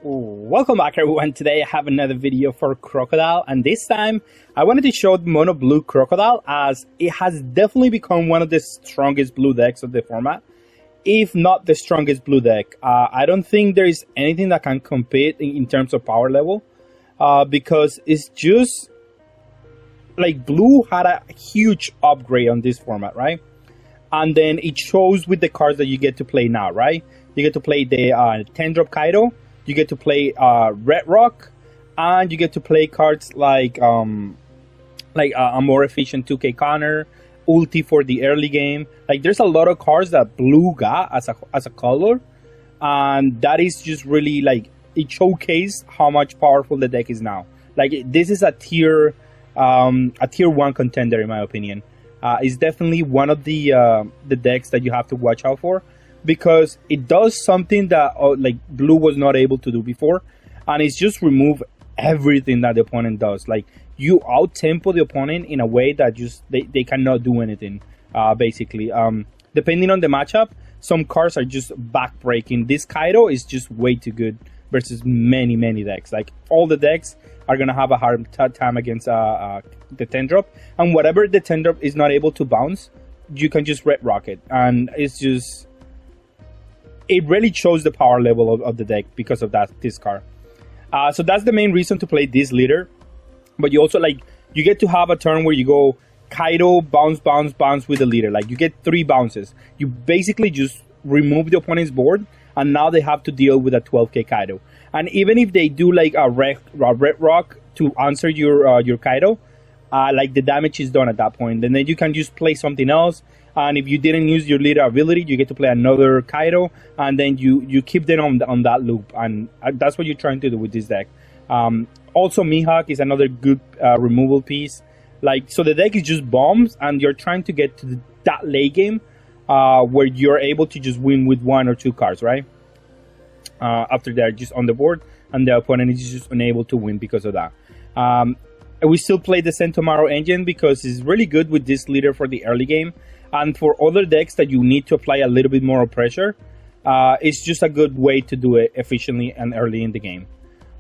Welcome back everyone. Today I have another video for Crocodile, and this time I wanted to show Mono Blue Crocodile, as it has definitely become one of the strongest blue decks of the format, if not the strongest blue deck. I don't think there is anything that can compete in terms of power level, because it's just like blue had a huge upgrade on this format, right? And then it shows with the cards that you get to play now, right? You get to play the 10-drop Kaido, you get to play Red Rock, and you get to play cards like a more efficient 2K counter, ulti for the early game. Like, there's a lot of cards that blue got as a color, and that is just really like, it showcased how much powerful the deck is now. Like, this is a tier 1 contender in my opinion. It's definitely one of the decks that you have to watch out for, because it does something that like blue was not able to do before, and it's just remove everything that the opponent does. Like, you out tempo the opponent in a way that just they cannot do anything, basically. Depending on the matchup, some cards are just backbreaking. This Kaido is just way too good versus many decks. Like, all the decks are gonna have a hard time against the 10-drop, and whatever the 10-drop is not able to bounce, you can just Red Rock it, and it's just, it really shows the power level of the deck because of this card. So that's the main reason to play this leader. But you also, like, you get to have a turn where you go Kaido, bounce with the leader. Like, you get 3 bounces. You basically just remove the opponent's board, and now they have to deal with a 12k Kaido. And even if they do like a red rock to answer your Kaido, like, the damage is done at that point. And then you can just play something else. And if you didn't use your leader ability, you get to play another Kaido, and then you keep them on that loop. And that's what you're trying to do with this deck. Also, Mihawk is another good removal piece. Like, so the deck is just bombs, and you're trying to get to that late game where you're able to just win with 1 or 2 cards, right? After they're just on the board, and the opponent is just unable to win because of that. We still play the Sentomaru engine because it's really good with this leader for the early game. And for other decks that you need to apply a little bit more pressure, it's just a good way to do it efficiently and early in the game.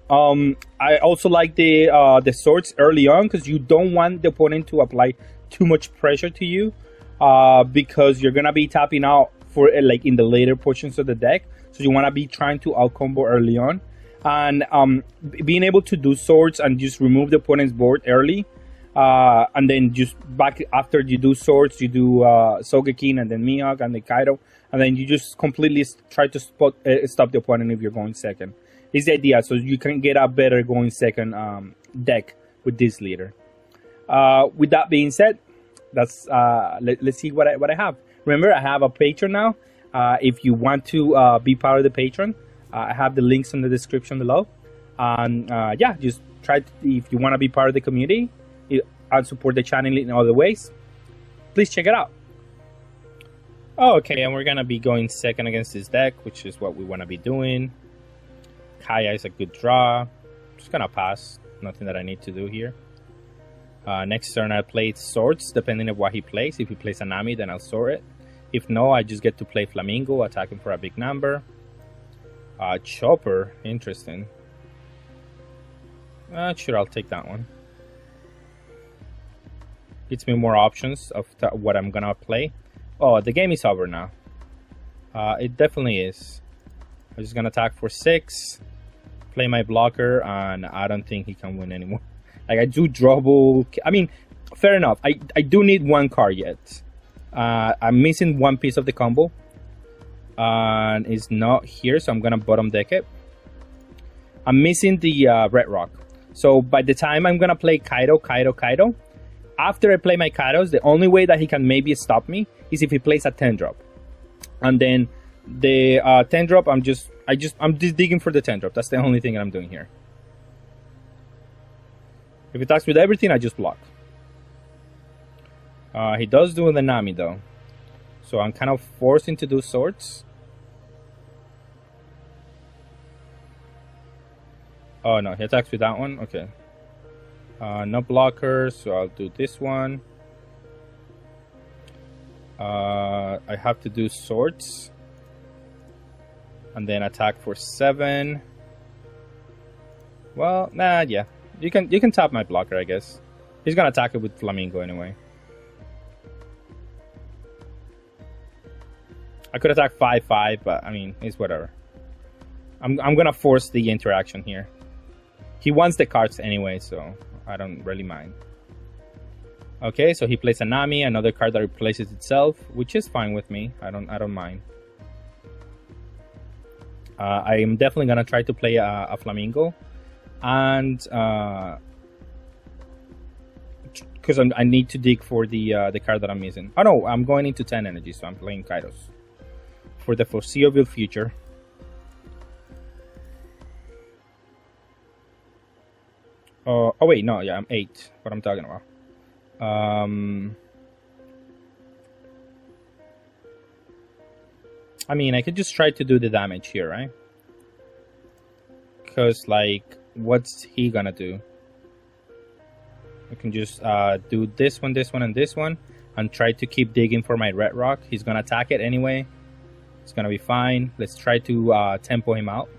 I also like the swords early on, because you don't want the opponent to apply too much pressure to you, because you're gonna be tapping out for like in the later portions of the deck. So you want to be trying to out combo early on, and being able to do swords and just remove the opponent's board early. And then just back after you do swords, you do Sogeking, and then Mihawk, and the Kaido, and then you just completely try to stop the opponent if you're going second. Is the idea, so you can get a better going second deck with this leader. With that being said, that's let's see what I have. Remember, I have a Patreon now. If you want to be part of the Patreon, I have the links in the description below. And yeah, just try to, if you want to be part of the community and support the channel in other ways, please check it out. Okay, and we're gonna be going second against this deck, which is what we want to be doing. Kaya is a good draw. Just gonna pass. Nothing that I need to do here. Next turn I play swords, depending on what he plays. If he plays a Nami, then I'll sword it. If no, I just get to play Flamingo, attacking for a big number. Chopper, interesting. Sure, I'll take that one. Gives me more options of what I'm gonna play. Oh, the game is over now. It definitely is. I'm just gonna attack for 6, play my blocker, and I don't think he can win anymore. Like, I do double. I mean, fair enough. I do need 1 card yet. I'm missing 1 piece of the combo, and it's not here, so I'm gonna bottom deck it. I'm missing the Red Rock, so by the time I'm gonna play Kaido, after I play my Kaidos, the only way that he can maybe stop me is if he plays a 10-drop, and then the 10-drop, I'm just digging for the 10-drop. That's the only thing I'm doing here. If he attacks with everything, I just block. He does do the Nami though, so I'm kind of forcing to do swords. Oh no, he attacks with that one. Okay. No blockers, so I'll do this one. I have to do swords. and then attack for 7. Well, nah, yeah. You can tap my blocker, I guess. He's gonna attack it with Flamingo anyway. I could attack 5/5, but I mean, it's whatever. I'm gonna force the interaction here. He wants the cards anyway, so I don't really mind. Okay, so he plays a Nami, another card that replaces itself, which is fine with me. I don't mind. I am definitely gonna try to play a Flamingo, and because I need to dig for the card that I'm missing. Oh no, I'm going into 10 energy, so I'm playing Kairos for the foreseeable future. Oh wait, no, yeah, I'm 8. What I'm talking about. I mean, I could just try to do the damage here, right? Because, like, what's he gonna do? I can just do this one, and this one, and try to keep digging for my red rock. He's gonna attack it anyway. It's gonna be fine. Let's try to tempo him out.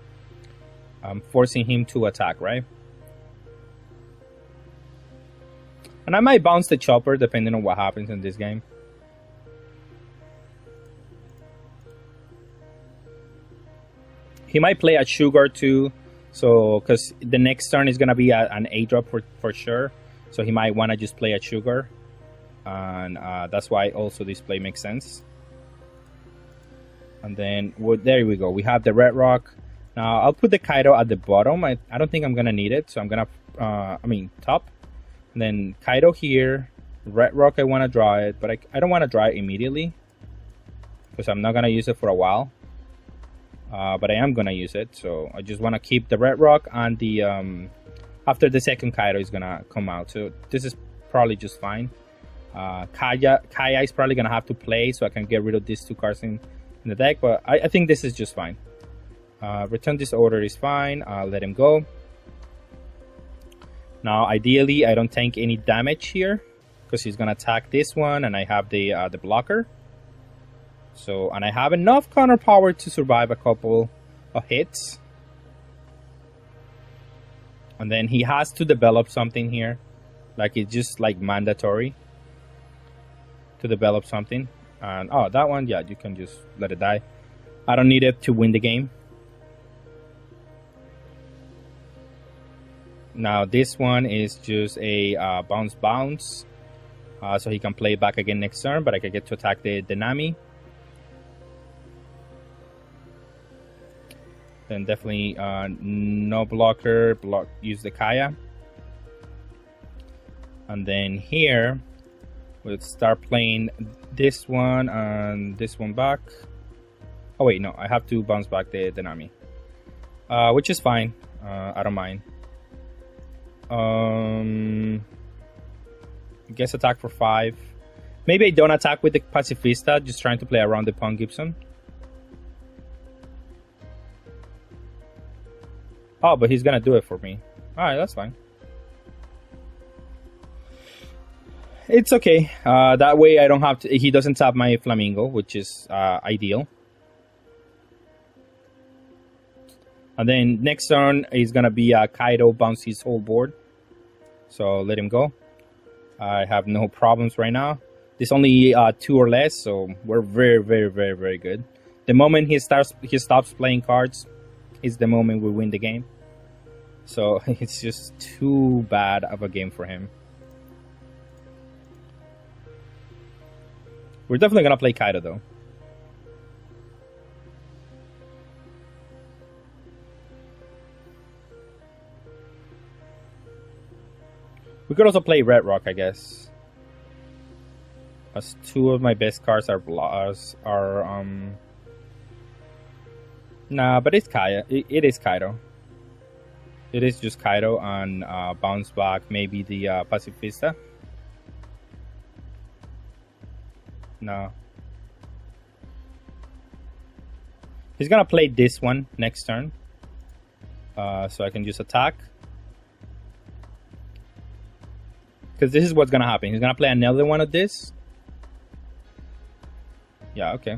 I'm forcing him to attack, right? And I might bounce the chopper depending on what happens in this game. He might play a Sugar too, so because the next turn is gonna be an 8-drop for sure. So he might want to just play a Sugar, and that's why also this play makes sense. And then there we go. We have the red rock. Now I'll put the Kaido at the bottom. I don't think I'm gonna need it, so I'm gonna top. And then Kaido here, red rock, I want to draw it, but I don't want to draw it immediately because I'm not going to use it for a while. But I am going to use it, so I just want to keep the red rock, and the after the second Kaido is going to come out. So this is probably just fine. Kaya is probably going to have to play, so I can get rid of these 2 cards in the deck, but I think this is just fine. Return Disorder is fine. Let him go. Now, ideally, I don't take any damage here because he's gonna attack this one, and I have the blocker. So, and I have enough counter power to survive a couple of hits. And then he has to develop something here, like it's just like mandatory to develop something. And oh, that one, yeah, you can just let it die. I don't need it to win the game. Now this one is just a bounce, so he can play back again next turn, but I can get to attack the Nami. Then definitely no blocker, use the Kaya. And then here, we'll start playing this one and this one back. Oh wait, no, I have to bounce back the Nami, which is fine. I don't mind. I guess attack for 5. Maybe I don't attack with the Pacifista, just trying to play around the Pawn Gibson. Oh, but he's gonna do it for me. Alright, that's fine. It's okay. That way I don't have to... He doesn't tap my Flamingo, which is ideal. And then next turn is gonna be Kaido bounce his whole board. So let him go. I have no problems right now. There's only 2 or less, so we're very good. The moment he stops playing cards is the moment we win the game. So it's just too bad of a game for him. We're definitely gonna play Kaido though. We could also play Red Rock, I guess. As 2 of my best cards are nah, but it's Kaya. It is Kaido. It is just Kaido and bounce back, maybe the Pacifista. No. He's gonna play this one next turn. So I can just attack. Because this is what's gonna happen. He's gonna play another one of this. Yeah, okay.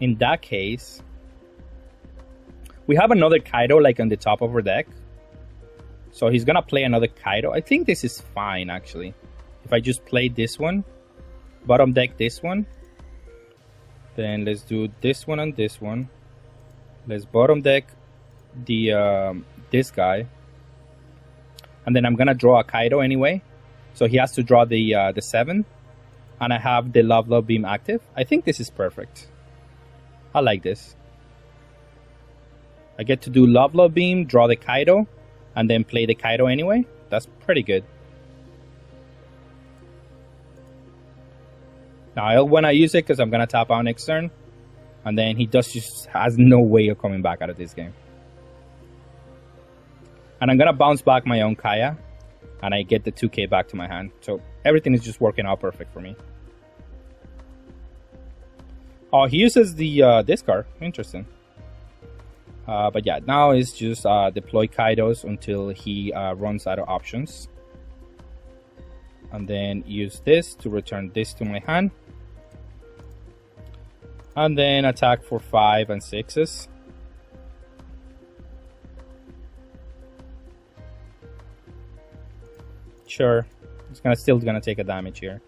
In that case, We have another Kaido like on the top of our deck. So he's gonna play another Kaido. I think this is fine actually. If I just play this one, bottom deck this one, then let's do this one and this one. Let's bottom deck the this guy, and then I'm gonna draw a Kaido anyway. So he has to draw the 7, and I have the Love Beam active. I think this is perfect. I like this. I get to do Love Beam, draw the Kaido, and then play the Kaido anyway. That's pretty good. Now I want to use it because I'm gonna tap out next turn, and then he just has no way of coming back out of this game. And I'm gonna bounce back my own Kaya, and I get the 2k back to my hand. So everything is just working out perfect for me. Oh, he uses the discard. Interesting. But yeah, now it's just deploy Kaidos until he runs out of options. And then use this to return this to my hand. And then attack for 5 and 6s. Sure, it's still gonna take a damage here.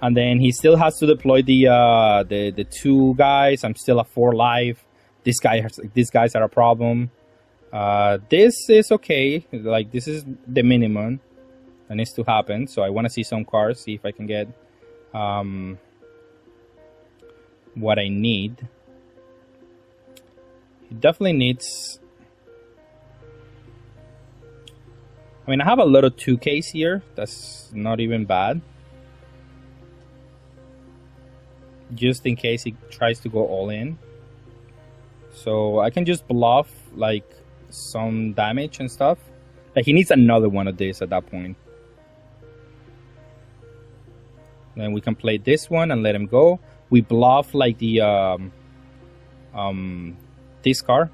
And then he still has to deploy the 2 guys. I'm still at 4 life. These guys are a problem. This is okay. Like, this is the minimum that needs to happen. So I want to see some cards, see if I can get what I need. He definitely needs... I mean, I have a lot of 2Ks here. That's not even bad. Just in case he tries to go all in. So I can just bluff like some damage and stuff. Like, he needs another one of this at that point. Then we can play this one and let him go. We bluff like the discard.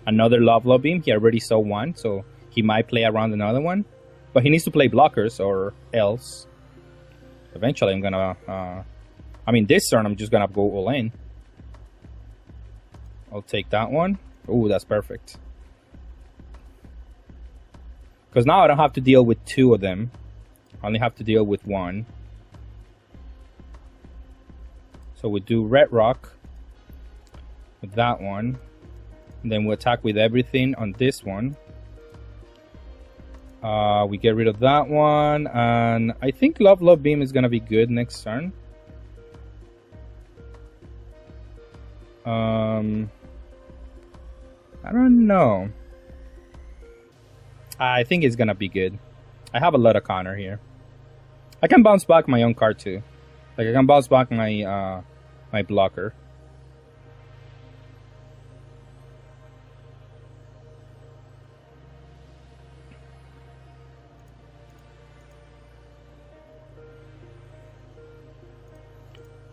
Another Love Beam. He already saw one, so he might play around another one. But he needs to play blockers or else. Eventually I'm gonna I mean, this turn I'm just gonna go all in. I'll take that one. Oh, that's perfect. Because now I don't have to deal with 2 of them. I only have to deal with 1. So we do Red Rock with that one. And then we attack with everything on this one. We get rid of that one. And I think Love Beam is going to be good next turn. I don't know. I think it's gonna be good. I have a lot of counter here. I can bounce back my own card too. Like, I can bounce back my my blocker.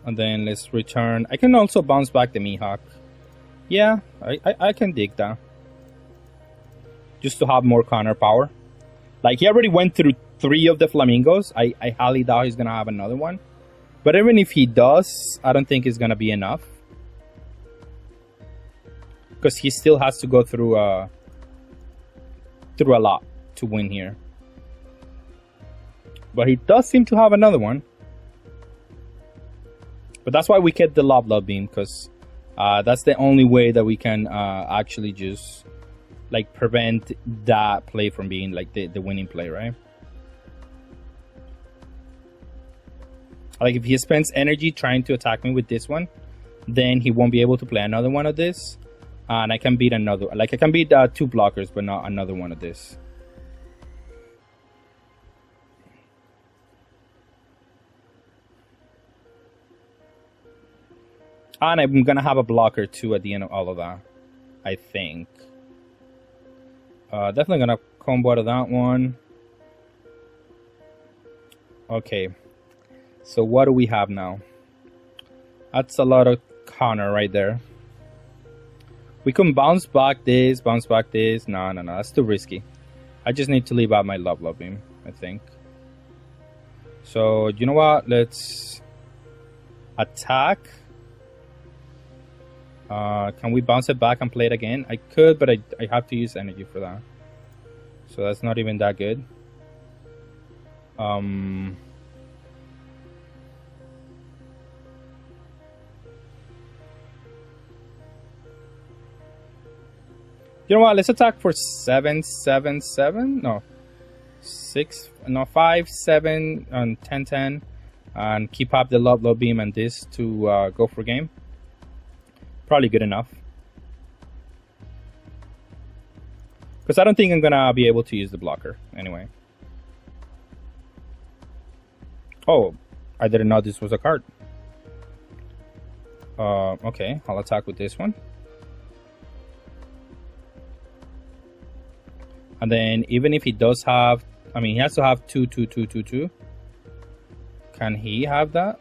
And then let's return. I can also bounce back the Mihawk. Yeah, I can dig that. Just to have more counter power. Like, he already went through 3 of the Flamingos. I highly doubt he's going to have another one. But even if he does, I don't think it's going to be enough. Because he still has to go through a lot to win here. But he does seem to have another one. But that's why we get the Love Beam, because that's the only way that we can actually just like prevent that play from being like the winning play, right? Like, if he spends energy trying to attack me with this one, then he won't be able to play another one of this, and I can beat another. Like, I can beat 2 blockers, but not another one of this. And I'm gonna have a blocker too at the end of all of that, I think. Definitely gonna combo to that one. Okay, so what do we have now? That's a lot of counter right there. We can bounce back this, bounce back this. No, that's too risky. I just need to leave out my Love Beam, I think. So, you know what? Let's attack. Can we bounce it back and play it again? I could, but I have to use energy for that. So that's not even that good. You know what? Let's attack for 7, 7, 7. No, 6. No, 5, 7, and 10, 10, and keep up the low beam and this to go for game. Probably good enough. Because I don't think I'm gonna be able to use the blocker anyway. Oh, I didn't know this was a card. Okay, I'll attack with this one. And then even if he does have, I mean, he has to have 2, 2, 2, 2, 2. Can he have that?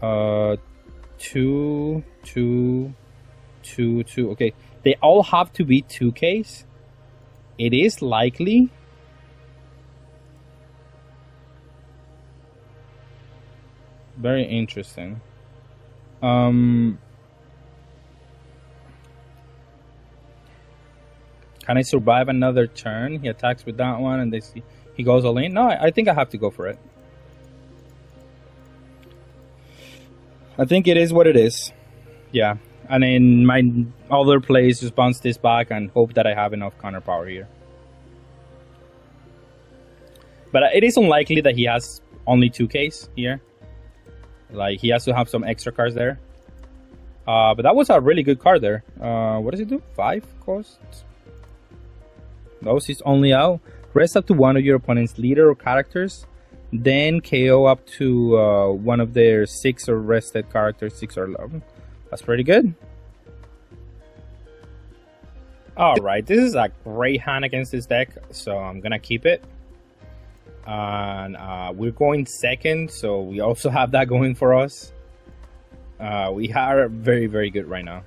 2, 2, 2, 2. Okay, they all have to be 2Ks. It is likely. Very interesting. Can I survive another turn? He attacks with that one and he goes all in. No, I think I have to go for it. I think it is what it is. Yeah. And in my other plays, just bounce this back and hope that I have enough counter power here. But it is unlikely that he has only 2Ks here. Like, he has to have some extra cards there. But that was a really good card there. What does it do? 5 costs? Those is only out. Rest up to one of your opponent's leader or characters. Then KO up to one of their 6 or rested characters, 6 or 11. That's pretty good. Alright, this is a great hand against this deck, so I'm gonna keep it. And we're going second, so we also have that going for us. We are very, very good right now.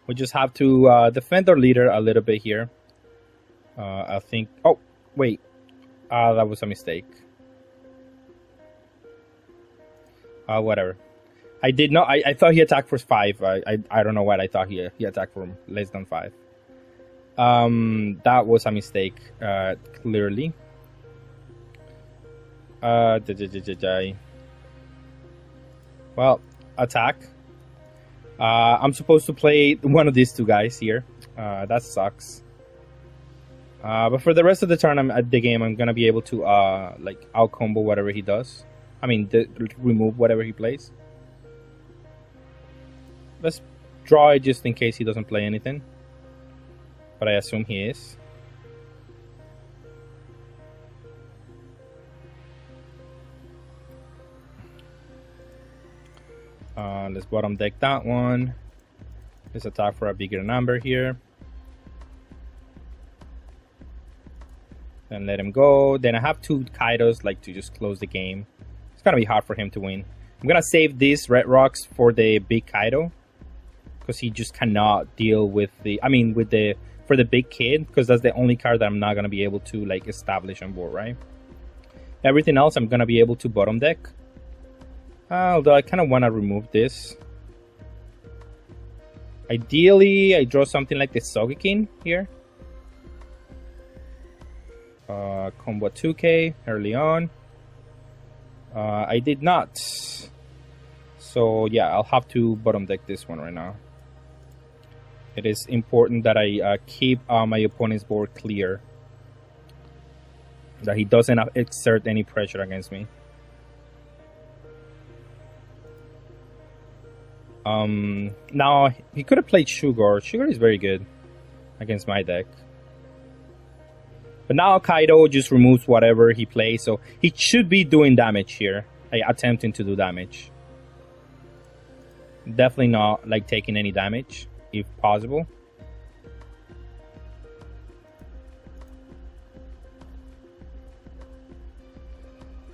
We just have to defend our leader a little bit here. I think... Oh, wait. That was a mistake. Whatever. I did not... I thought he attacked for 5. I don't know what I thought he attacked for less than 5. That was a mistake, clearly. Well, attack. I'm supposed to play one of these two guys here. That sucks. But for the rest of the turn, at the game, I'm gonna be able to like out combo whatever he does. I mean, remove whatever he plays. Let's draw it just in case he doesn't play anything. But I assume he is. Let's bottom deck that one. Let's attack for a bigger number here. Then let him go. Then I have 2 Kaidos, like, to just close the game. It's gonna be hard for him to win. I'm gonna save these red rocks for the big Kaido, because he just cannot deal with the, I mean, with the, for the big kid, because that's the only card that I'm not gonna be able to, like, establish on board, right? Everything else I'm gonna be able to bottom deck. Although I kind of want to remove this. Ideally, I draw something like the Sogeking here. Combo 2K early on. I did not. So yeah, I'll have to bottom deck this one right now. It is important that I keep my opponent's board clear. That he doesn't exert any pressure against me. Now he could have played Sugar. Sugar is very good against my deck. But now Kaido just removes whatever he plays, so he should be doing damage here. Like, attempting to do damage. Definitely not like taking any damage, if possible.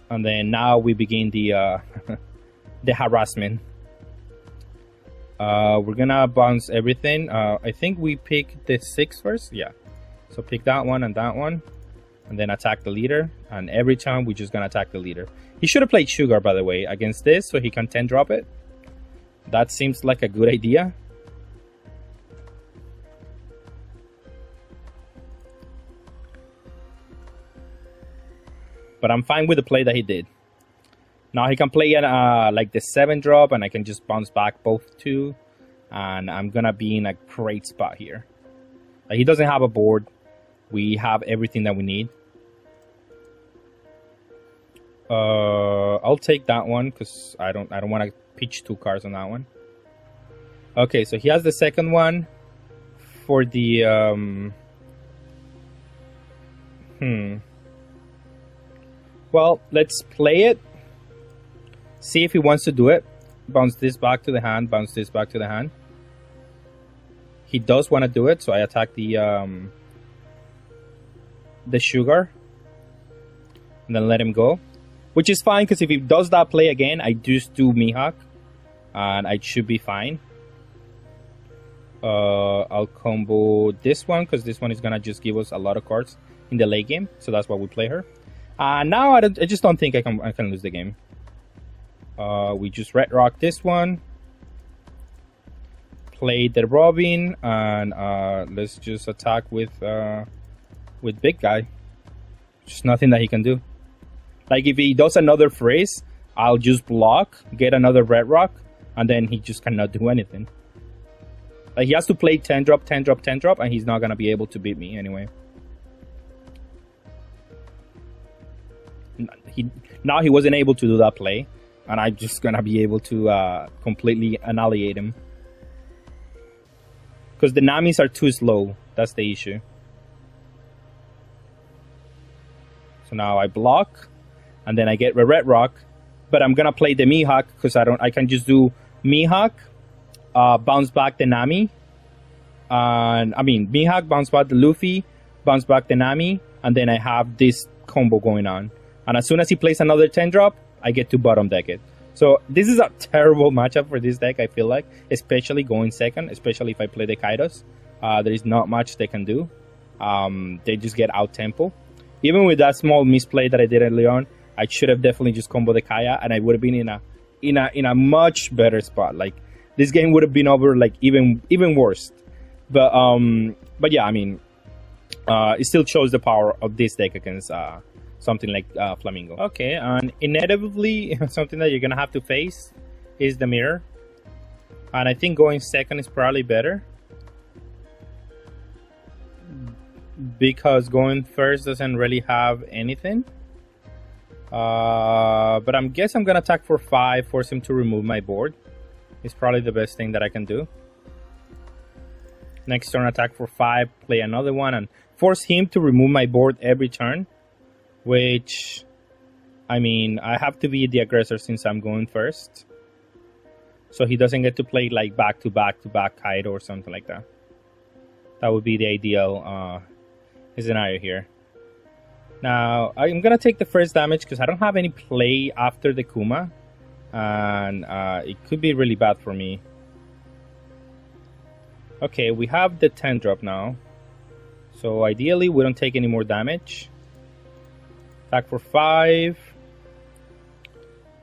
And then now we begin the the harassment. We're gonna bounce everything. I think we pick the 6 first. Yeah. So pick that one and that one. And then attack the leader. And every time we're just gonna attack the leader. He should have played Sugar, by the way, against this, so he can 10 drop it. That seems like a good idea. But I'm fine with the play that he did. Now he can play like the 7-drop, and I can just bounce back both 2. And I'm gonna be in a great spot here. Like, he doesn't have a board. We have everything that we need. I'll take that one because I don't want to pitch 2 cards on that one. Okay, so he has the second one for the Well, let's play it. See if he wants to do it. Bounce this back to the hand. Bounce this back to the hand. He does want to do it, so I attack the sugar, and then let him go, which is fine because if he does that play again, I just do Mihawk, and I should be fine. I'll combo this one because this one is gonna just give us a lot of cards in the late game, so that's why we play her. Now I just don't think I can lose the game. We just red rock this one, play the Robin, and let's just attack with big guy. Just nothing that he can do. Like if he does another phrase, I'll just block, get another red rock, and then he just cannot do anything. Like he has to play 10-drop, 10-drop, 10-drop, and he's not gonna be able to beat me anyway. Now he wasn't able to do that play, and I'm just gonna be able to completely annihilate him. Because the Namis are too slow. That's the issue. So now I block, and then I get the red rock, but I'm gonna play the Mihawk because I can just do Mihawk, bounce back the Nami, and I mean Mihawk, bounce back the Luffy, bounce back the Nami, and then I have this combo going on. And as soon as he plays another 10-drop, I get to bottom deck it. So this is a terrible matchup for this deck, I feel like, especially going second, especially if I play the Kaidos. There is not much they can do. They just get out tempo. Even with that small misplay that I did early on, I should have definitely just comboed the Kaya, and I would have been in a much better spot. Like this game would have been over like even worse. But yeah, I mean, it still shows the power of this deck against something like Flamingo. Okay, and inevitably something that you're gonna have to face is the mirror, and I think going second is probably better because going first doesn't really have anything. But I guess I'm gonna attack for 5, force him to remove my board. It's probably the best thing that I can do. Next turn, attack for 5, play another one, and force him to remove my board every turn. Which, I mean, I have to be the aggressor since I'm going first. So he doesn't get to play like back to back Kaido or something like that. That would be the ideal scenario here. Now, I'm going to take the first damage because I don't have any play after the Kuma. And it could be really bad for me. Okay, we have the 10-drop now. So ideally, we don't take any more damage. Attack for 5.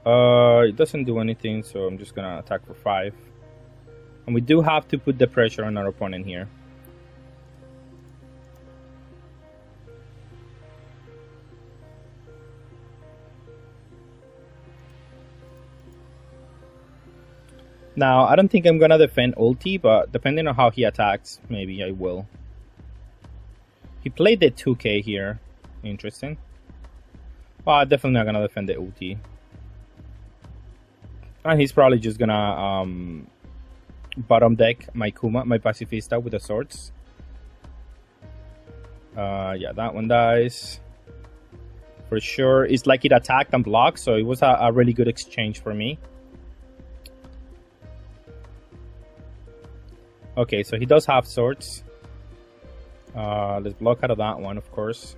It doesn't do anything, so I'm just gonna attack for 5. And we do have to put the pressure on our opponent here. Now, I don't think I'm gonna defend ulti, but depending on how he attacks, maybe I will. He played the 2k here. Interesting. Well, I'm definitely not gonna defend the ulti. And he's probably just gonna bottom deck my Kuma, my Pacifista with the swords. Yeah, that one dies. For sure. It's like it attacked and blocked, so it was a really good exchange for me. Okay, so he does have swords. Let's block out of that one, of course.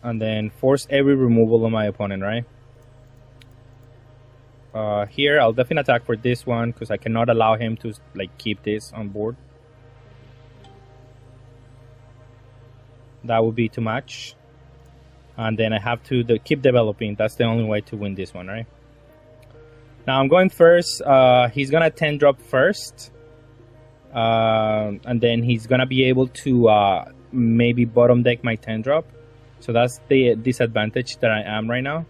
And then force every removal on my opponent, right? Here, I'll definitely attack for this one because I cannot allow him to like keep this on board. That would be too much. And then I have to keep developing. That's the only way to win this one, right? Now I'm going first. He's gonna 10 drop first, and then he's gonna be able to maybe bottom deck my 10 drop. So that's the disadvantage that I am right now.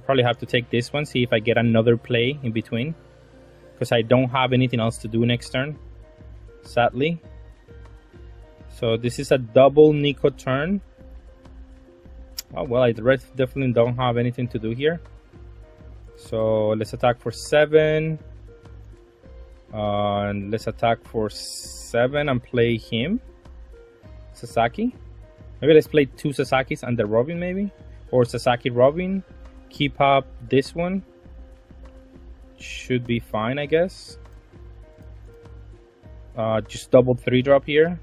Probably have to take this one, see if I get another play in between, because I don't have anything else to do next turn, sadly. So this is a double Nico turn. Oh well, I definitely don't have anything to do here. So let's attack for 7. And let's attack for 7 and play him, Sasaki. Maybe let's play 2 Sasakis and the Robin, maybe, or Sasaki Robin. Keep up this one. Should be fine, I guess. Just double 3 drop here.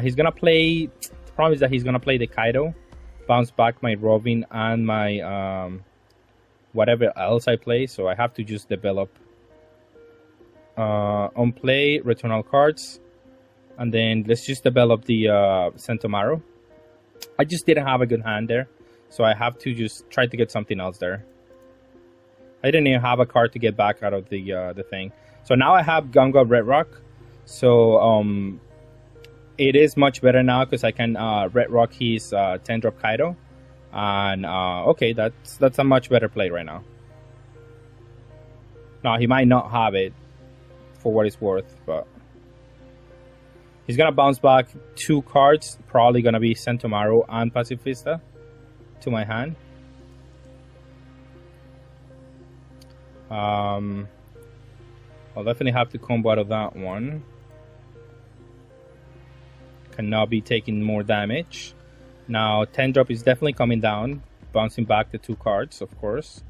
He's gonna play. The problem is that he's gonna play the Kaido, bounce back my Robin and my whatever else I play. So I have to just develop. On play, return all cards, and then let's just develop the Sentomaru. I just didn't have a good hand there, so I have to just try to get something else there. I didn't even have a card to get back out of the thing. So now I have Gunga Red Rock, so it is much better now because I can Red Rock his 10 drop Kaido, and okay, that's a much better play right now. Now he might not have it, for what it's worth, but he's gonna bounce back 2 cards, probably gonna be Sentomaru and Pacifista to my hand. I'll definitely have to combo out of that one. Cannot be taking more damage. Now 10 drop is definitely coming down, bouncing back the 2 cards, of course.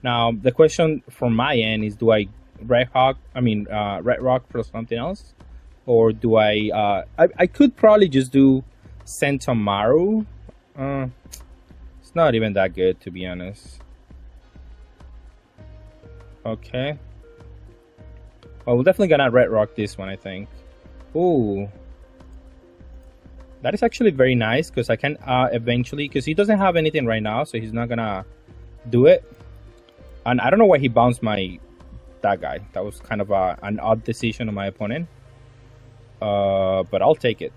Now the question from my end is, do I Red Rock for something else, or do I could probably just do Sentomaru. It's not even that good, to be honest. Okay, well, we're definitely gonna Red Rock this one, I think. Ooh, that is actually very nice, because I can eventually, because he doesn't have anything right now, so he's not gonna do it. And I don't know why he bounced that guy. That was kind of an odd decision on my opponent, but I'll take it.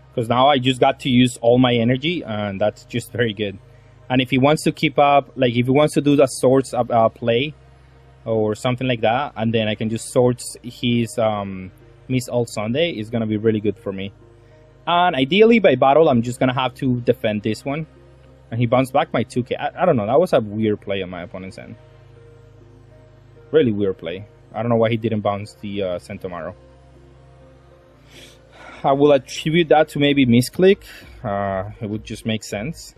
Because now I just got to use all my energy, and that's just very good. And if he wants to keep up, like if he wants to do the swords play or something like that, and then I can just swords his Miss All Sunday, is gonna be really good for me. And ideally by battle, I'm just gonna have to defend this one. And he bounced back my 2k. I don't know. That was a weird play on my opponent's end. Really weird play. I don't know why he didn't bounce the Sentomaru. I will attribute that to maybe misclick. It would just make sense.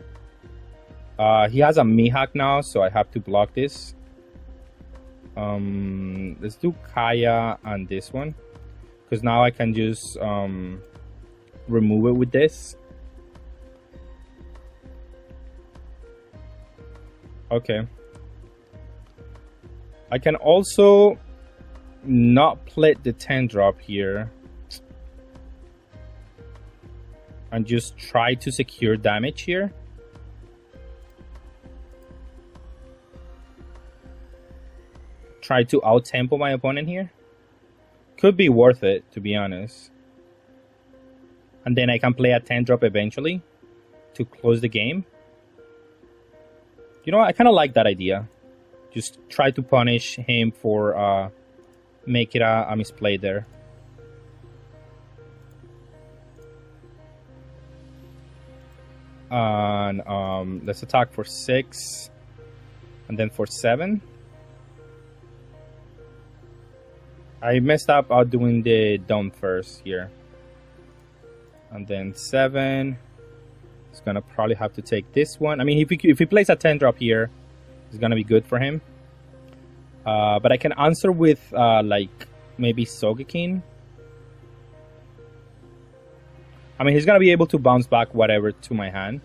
He has a Mihawk now, so I have to block this. Let's do Kaya and this one, because now I can just remove it with this. Okay. I can also not play the 10 drop here and just try to secure damage here. Try to out-tempo my opponent here. Could be worth it, to be honest. And then I can play a 10 drop eventually to close the game. You know what? I kind of like that idea. Just try to punish him for make it a misplay there. And let's attack for 6 and then for 7. I messed up doing the down first here. And then 7. It's gonna probably have to take this one. I mean, if he plays a 10 drop here, it's gonna be good for him. But I can answer with like maybe Sogeking. I mean, he's gonna be able to bounce back whatever to my hand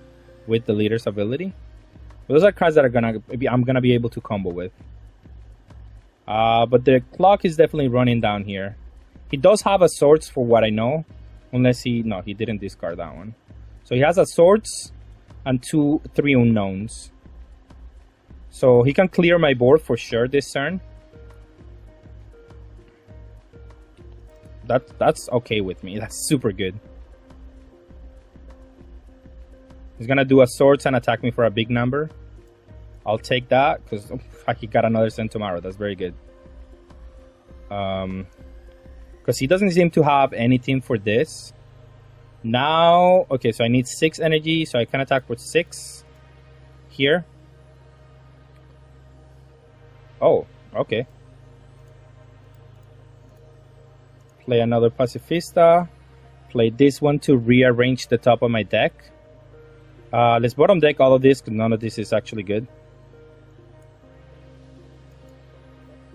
with the leader's ability. Those are cards that I'm gonna be able to combo with. But the clock is definitely running down here. He does have a swords for what I know, unless he didn't discard that one. So he has a swords and 3 unknowns. So he can clear my board for sure this turn. That's okay with me. That's super good. He's gonna do a swords and attack me for a big number. I'll take that because he got another Send Tomorrow. That's very good. Because he doesn't seem to have anything for this. Now, okay, so I need 6 energy, so I can attack with 6 here. Oh, okay. Play another Pacifista. Play this one to rearrange the top of my deck. Let's bottom deck all of this because none of this is actually good.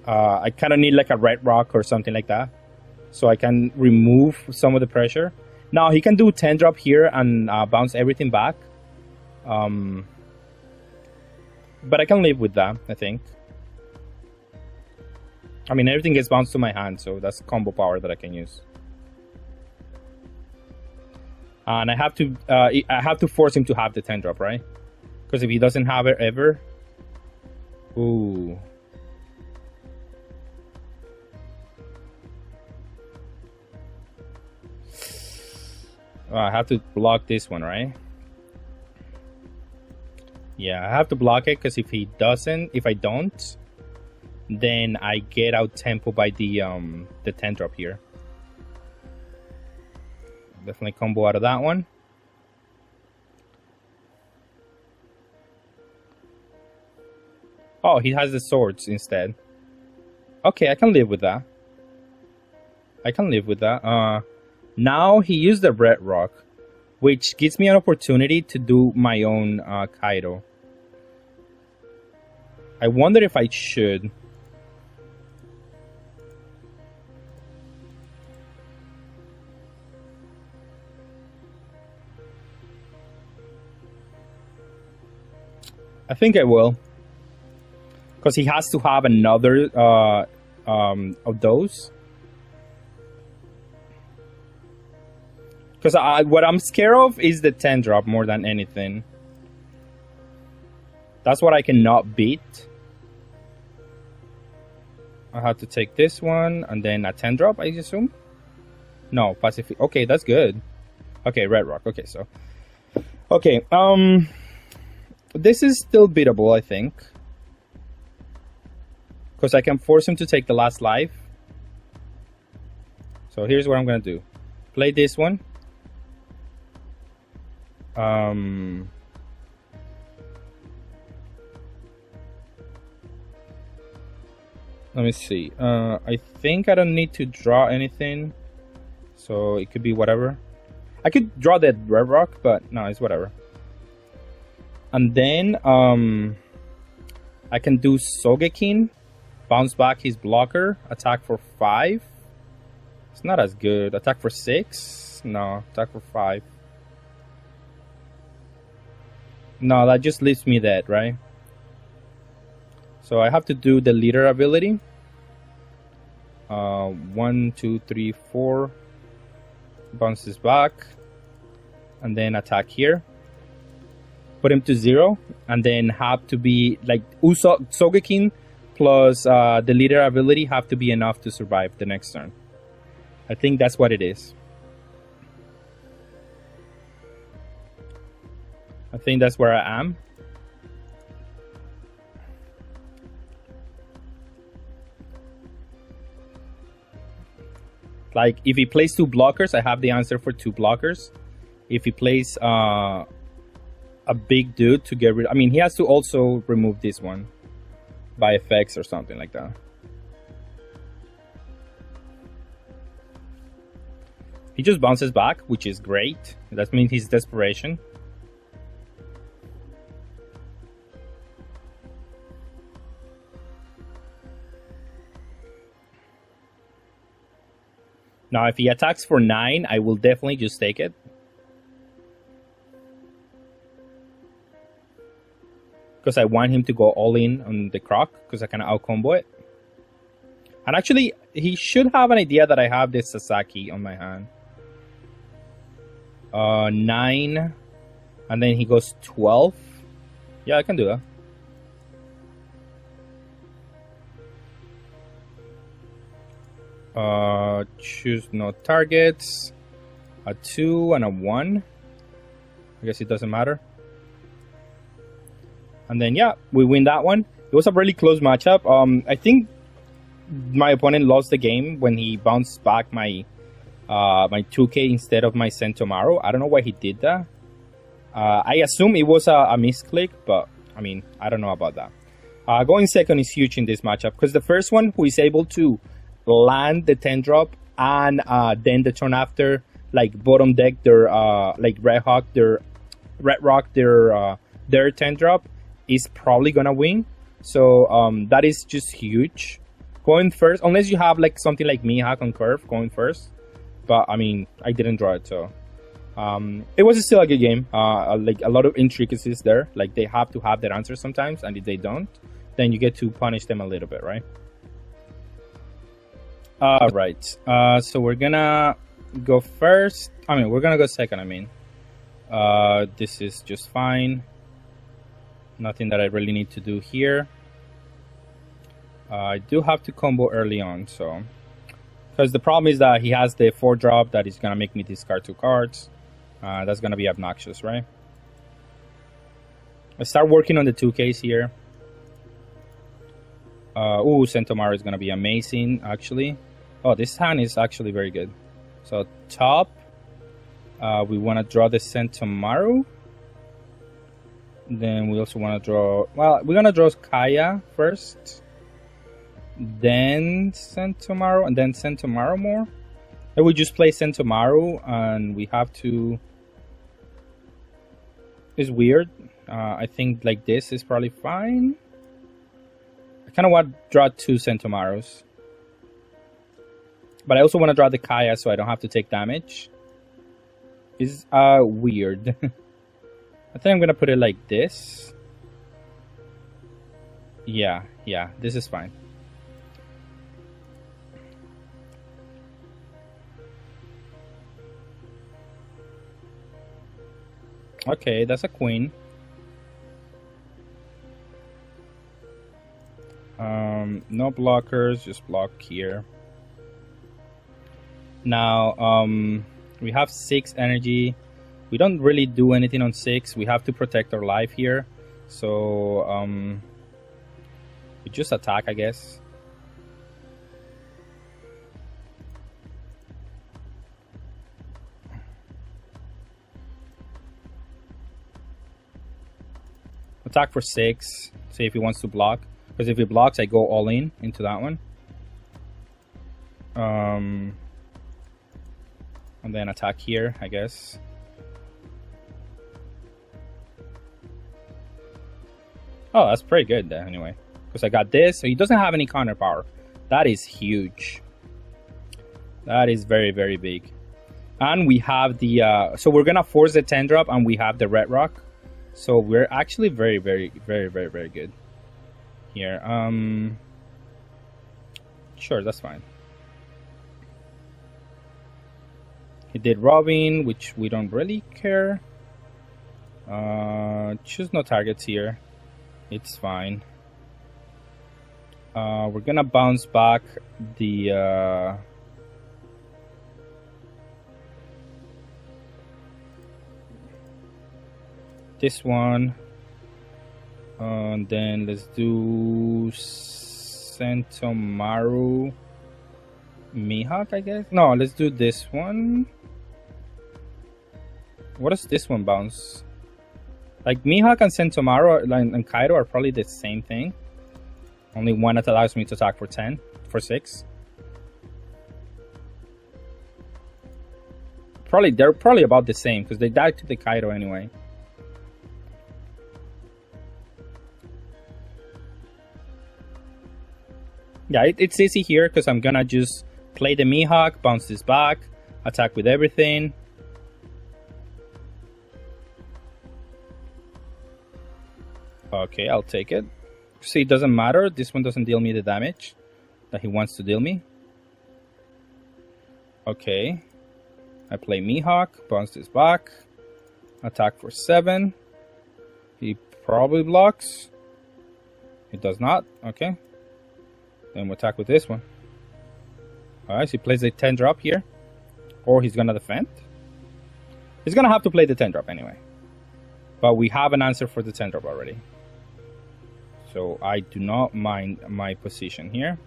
I kind of need like a red rock or something like that, so I can remove some of the pressure. Now he can do 10 drop here and bounce everything back. But I can live with that, I think. I mean, everything gets bounced to my hand, so that's combo power that I can use. And I have to force him to have the 10 drop, right? Because if he doesn't have it ever, ooh. I have to block this one, right? Yeah, I have to block it because if I don't, then I get out tempo by the 10 drop here. Definitely combo out of that one. Oh, he has the swords instead. Okay, I can live with that. I can live with that. Now he used the red rock, which gives me an opportunity to do my own Kaido. I wonder if I should. I think I will. Because he has to have another of those. Because what I'm scared of is the 10 drop more than anything. That's what I cannot beat. I have to take this one and then a 10 drop, I assume? No, Pacific. Okay, that's good. Okay, red rock. Okay, so. Okay, this is still beatable, I think. Because I can force him to take the last life. So here's what I'm going to do. Play this one. Let me see. I think I don't need to draw anything. So it could be whatever. I could draw that red rock, but no, it's whatever. And then I can do Sogekin. Bounce back his blocker. Attack for 5. It's not as good. Attack for 6. No, attack for 5. No, that just leaves me dead, right? So I have to do the leader ability. 1, 2, 3, 4. Bounces back. And then attack here. Put him to 0. And then have to be like Sogekin plus the leader ability have to be enough to survive the next turn. I think that's what it is. I think that's where I am. Like, if he plays 2 blockers, I have the answer for 2 blockers. If he plays a big dude to get rid... I mean, he has to also remove this one by effects or something like that. He just bounces back, which is great. That means he's desperation. Now, if he attacks for 9, I will definitely just take it. Because I want him to go all in on the Croc, because I can out-combo it. And actually, he should have an idea that I have this Sasaki on my hand. 9. And then he goes 12. Yeah, I can do that. Choose no targets. A 2 and a 1. I guess it doesn't matter. And then, yeah, we win that one. It was a really close matchup. I think my opponent lost the game when he bounced back my 2K instead of my Sentomaru. I don't know why he did that. I assume it was a misclick, but I mean, I don't know about that. Going second is huge in this matchup because the first one who is able to land the 10 drop and then the turn after, like bottom deck their like Red Rock their 10 drop is probably gonna win. So that is just huge. Going first, unless you have like something like Mihawk on curve going first. But I mean, I didn't draw it, so it was still a good game. Like a lot of intricacies there. Like they have to have their answers sometimes, and if they don't, then you get to punish them a little bit, right? All right. So we're gonna go first. I mean, we're gonna go second. I mean, this is just fine. Nothing that I really need to do here. I do have to combo early on, so because the problem is that he has the 4 drop that is gonna make me discard 2 cards. That's gonna be obnoxious, right? I start working on the 2Ks here. Ooh, Sentomaru is gonna be amazing, actually. Oh, this hand is actually very good. So top, we want to draw the Sentomaru. Then we also want to draw. Well, we're gonna draw Kaya first, then Sentomaru, and then Sentomaru more. And we just play Sentomaru, and we have to. It's weird. I think like this is probably fine. I kind of want to draw 2 Sentomarus. But I also want to draw the Kaya so I don't have to take damage. It's weird. I think I'm going to put it like this. Yeah, this is fine. Okay, that's a queen. No blockers, just block here. Now, we have 6 energy. We don't really do anything on 6. We have to protect our life here. So, we just attack, I guess. Attack for 6. See if he wants to block. Because if he blocks, I go all in into that one. And then attack here, I guess. Oh, that's pretty good then, anyway. Because I got this, so he doesn't have any counter power. That is huge. That is very, very big. And we have the... so we're going to force the 10 drop, and we have the Red Rock. So we're actually very, very, very, very, very good here. Sure, that's fine. He did Robin, which we don't really care. Choose no targets here. It's fine. We're gonna bounce back the this one, and then let's do Sentomaru Mihawk, I guess. No, let's do this one. What does this one bounce? Like Mihawk and Sentomaru and Kaido are probably the same thing. Only one that allows me to attack for 10, for 6. They're probably about the same because they died to the Kaido anyway. Yeah, it's easy here because I'm gonna just play the Mihawk, bounce this back, attack with everything. Okay, I'll take it. See, it doesn't matter. This one doesn't deal me the damage that he wants to deal me. Okay. I play Mihawk, bounce this back. Attack for 7. He probably blocks. He does not. Okay. Then we'll attack with this one. Alright, so he plays a 10 drop here. Or he's gonna defend. He's gonna have to play the 10 drop anyway. But we have an answer for the 10 drop already. So I do not mind my position here.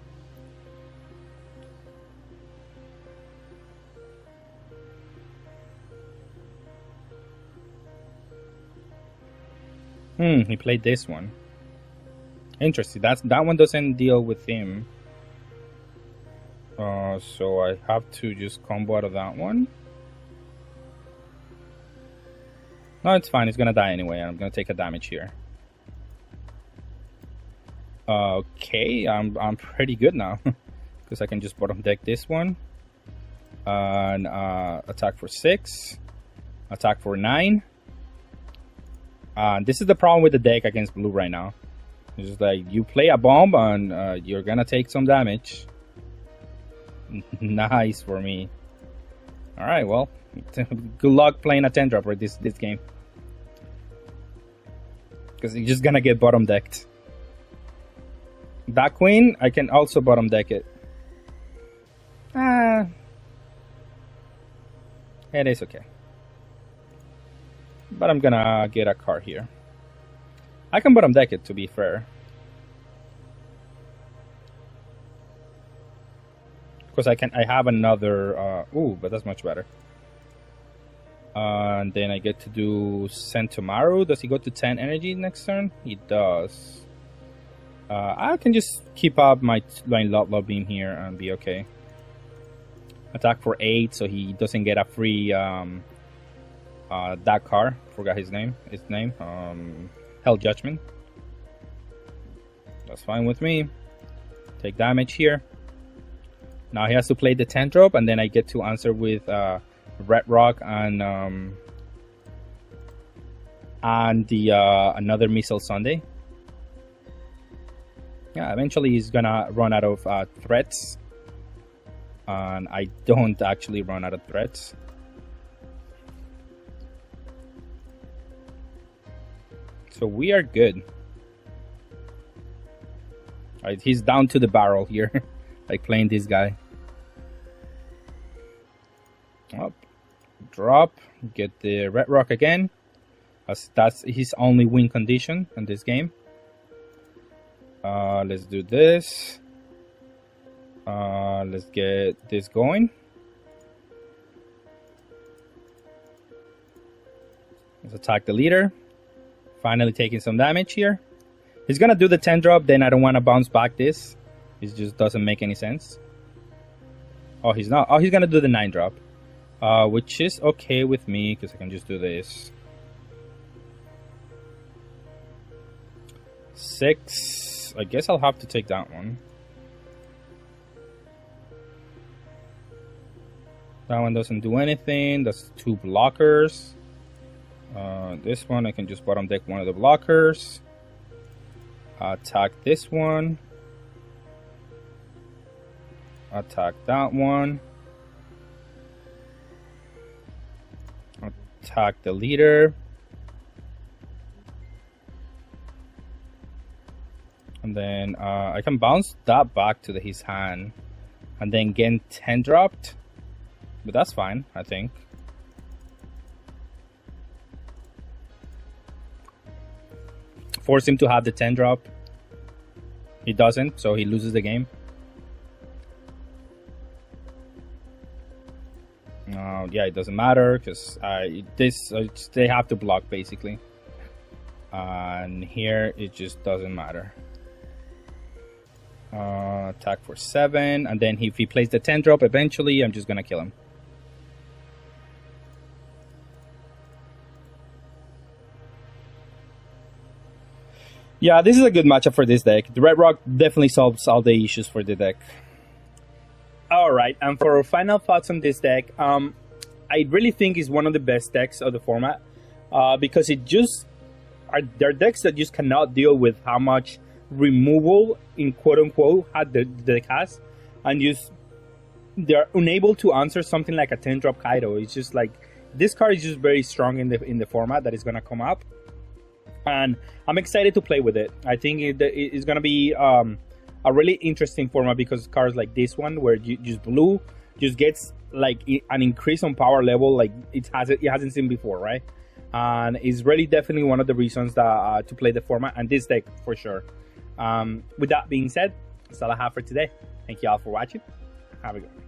He played this one. Interesting. That one doesn't deal with him. So I have to just combo out of that one. No, it's fine. He's gonna die anyway. I'm gonna take a damage here. Okay, I'm pretty good now because I can just bottom deck this one and attack for 6, attack for 9. This is the problem with the deck against blue right now. It's just like you play a bomb and you're gonna take some damage. Nice for me. All right, well, good luck playing a 10 drop for this game because you're just gonna get bottom decked. That queen, I can also bottom deck it. It is okay. But I'm gonna get a card here. I can bottom deck it, to be fair. Because I have another, ooh, but that's much better. And then I get to do Sentomaru. Does he go to 10 energy next turn? He does. I can just keep up my love beam here and be okay. Attack for 8, so he doesn't get a free that card. Forgot his name. Hell Judgment. That's fine with me. Take damage here. Now he has to play the 10 drop, and then I get to answer with Red Rock and the another Missile Sunday. Yeah, eventually he's gonna run out of threats, and I don't actually run out of threats. So we are good. Alright, he's down to the barrel here, like playing this guy. Up, drop, get the Red Rock again. That's his only win condition in this game. Let's do this. Let's get this going. Let's attack the leader. Finally taking some damage here. He's gonna do the 10 drop, then I don't want to bounce back this. It just doesn't make any sense. Oh, he's not. Oh, he's gonna do the 9 drop. Which is okay with me, because I can just do this. 6. I guess I'll have to take that one. That one doesn't do anything. That's 2 blockers. This one I can just bottom deck one of the blockers. Attack this one. Attack that one. Attack the leader. And then I can bounce that back to his hand. And then get 10 dropped. But that's fine, I think. Force him to have the 10 drop. He doesn't, so he loses the game. Yeah, it doesn't matter because they have to block basically. And here it just doesn't matter. Attack for 7, and then if he plays the 10 drop, eventually I'm just gonna kill him. Yeah, this is a good matchup for this deck. The Red Rock definitely solves all the issues for the deck. Alright, and for our final thoughts on this deck, I really think it's one of the best decks of the format. Because there are decks that just cannot deal with how much removal, in quote-unquote, the deck has. And they're unable to answer something like a 10-drop Kaido. It's just like, this card is just very strong in the format that is going to come up, and I'm excited to play with it. I think it's going to be a really interesting format, because cards like this one, where you just blue just gets like an increase on power level like it hasn't seen before, right? And it's really definitely one of the reasons that to play the format and this deck for sure. With that being said, that's all I have for today. Thank you all for watching. Have a good one.